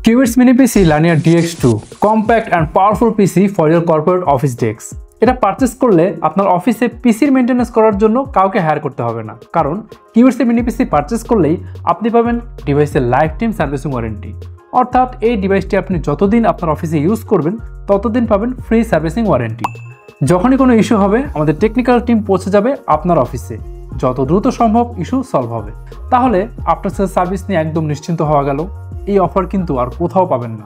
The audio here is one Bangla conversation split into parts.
Qubits Mini PC Linear DX2 compact and powerful PC for your corporate office desks. এটা পারচেজ করলে আপনার অফিসে পিসির মেইনটেনেন্স করার জন্য কাউকে হায়ার করতে হবে না, কারণ Qubits মিনি পিসি পারচেজ করলেই আপনি পাবেন ডিভাইসের লাইফ টাইম সার্ভিসিং ওয়ারেন্টি। অর্থাৎ এই ডিভাইসটি আপনি যতদিন আপনার অফিসে ইউজ করবেন ততদিন পাবেন ফ্রি সার্ভিসিং ওয়ারেন্টি। যখনই কোনো ইস্যু হবে আমাদের টেকনিক্যাল টিম পৌঁছে যাবে আপনার অফিসে, যত দ্রুত সম্ভব ইস্যু সলভ হবে। তাহলে আফটার সেল সার্ভিস নিয়ে একদম নিশ্চিন্ত হওয়া গেল। এই অফার কিন্তু আর কোথাও পাবেন না।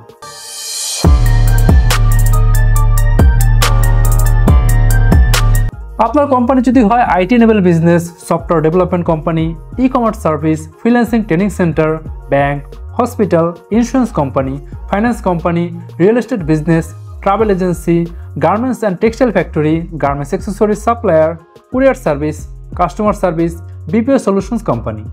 আপনার কোম্পানি যদি হয় IT enable business, software development company, e commerce service, freelancing training centre, bank, hospital, insurance company, finance company, real estate business, travel agency, garments and textile factory, garments accessories supplier, courier service, customer service, BPO solutions company,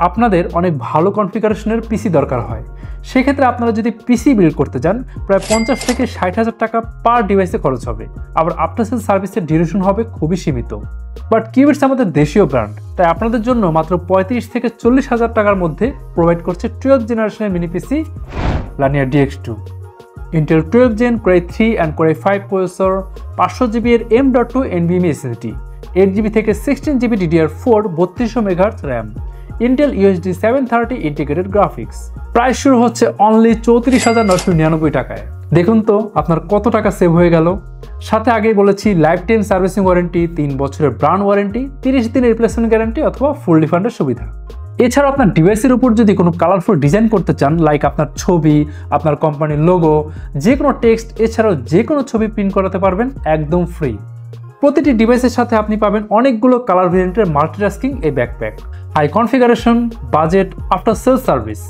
আপনাদের অনেক ভালো কনফিগারেশনের পিসি দরকার হয়। সেক্ষেত্রে আপনারা যদি পিসি বিল্ড করতে যান প্রায় 50 থেকে 60,000 টাকা পার ডিভাইসে খরচ হবে। আবার আফটার সেল সার্ভিসের ডিউরেশন হবে খুবই সীমিত। বাট কিউবিটস আমাদের দেশীয় ব্র্যান্ড, তাই আপনাদের জন্য মাত্র 35 থেকে 40,000 টাকার মধ্যে প্রোভাইড করছে 12th জেনারেশনের mini PC Linear DX2। Intel 12th Gen Core i3 and Core i5 processor, 500GB এর M.2 NVMe SSD, 8GB থেকে 16GB DDR4 3200 MHz RAM, Intel UHD 730 integrated graphics. Price শুরু হচ্ছে অনলি 34,999 টাকায়। দেখুন তো আপনার কত টাকা সেভ হয়ে গেল। সাথে আগেই বলেছি লাইফ টাইম সার্ভিসিং ওয়ারেন্টি, 3 বছরের ব্র্যান্ড ওয়ারেন্টি, 30 দিনের রিপ্লেসমেন্ট গ্যারান্টি অথবা ফুল রিফান্ডের সুবিধা। এছাড়াও আপনার ডিভাইসের উপর যদি কোনো কালারফুল ডিজাইন করতে চান, লাইক আপনার ছবি, আপনার কোম্পানির লোগো, যে কোনো টেক্সট, এছাড়াও যে কোনো ছবি প্রিন্ট করাতে পারবেন একদম ফ্রি। প্রতিটি ডিভাইসের সাথে আপনি পাবেন অনেকগুলো কালার ভেরিয়েন্টের মাল্টিটাস্কিং এই backpack. High configuration, budget, after sale service.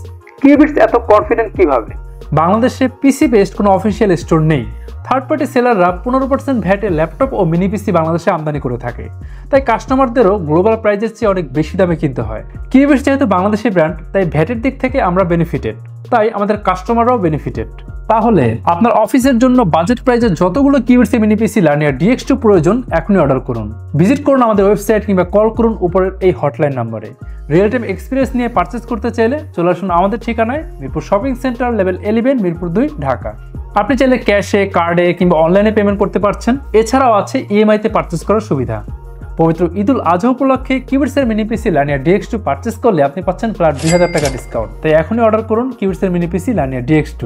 Qubits এত কনফিডেন্ট কিভাবে? বাংলাদেশে পিসি বেসড কোনো অফিসিয়াল স্টোর নেই। থার্ড পার্টি সেলাররা 15% ভ্যাটে ল্যাপটপ ও মিনি পিসি বাংলাদেশে আমদানি করে থাকে, তাই কাস্টমারদেরও গ্লোবাল প্রাইজের চেয়ে অনেক বেশি দামে কিনতে হয়। কিউবিটস যেহেতু বাংলাদেশি ব্র্যান্ড, তাই ভ্যাটের দিক থেকে আমরা বেনিফিটেড, তাই আমাদের কাস্টমাররাও বেনিফিটেড। তাহলে আপনার অফিসের জন্য বাজেট প্রাইজের যতগুলো cubits mini PC Linear DX2 প্রয়োজন এখনই অর্ডার করুন। ভিজিট করুন আমাদের ওয়েবসাইট কিংবা কল করুন উপরের এই হটলাইন নম্বরে। রিয়েল টাইম এক্সপিরিয়েন্স নিয়ে পারচেজ করতে চাইলে চলে আসুন আমাদের ঠিকানায়, Mirpur shopping centre, level 11, Mirpur 2, Dhaka. আপনি চাইলে ক্যাশে, কার্ডে কিংবা অনলাইনে পেমেন্ট করতে পারছেন। এছাড়াও আছে ইএমআইতে পারচেজ করার সুবিধা। পবিত্র ঈদুল আজহা উপলক্ষে কিউবিটসের mini PC Linear DX2 purchase করলে আপনি পাচ্ছেন প্রায় 2000 টাকা ডিসকাউন্ট। তাই এখনই অর্ডার করুন কিউবিটসের মিনি পিসি Linear DX2।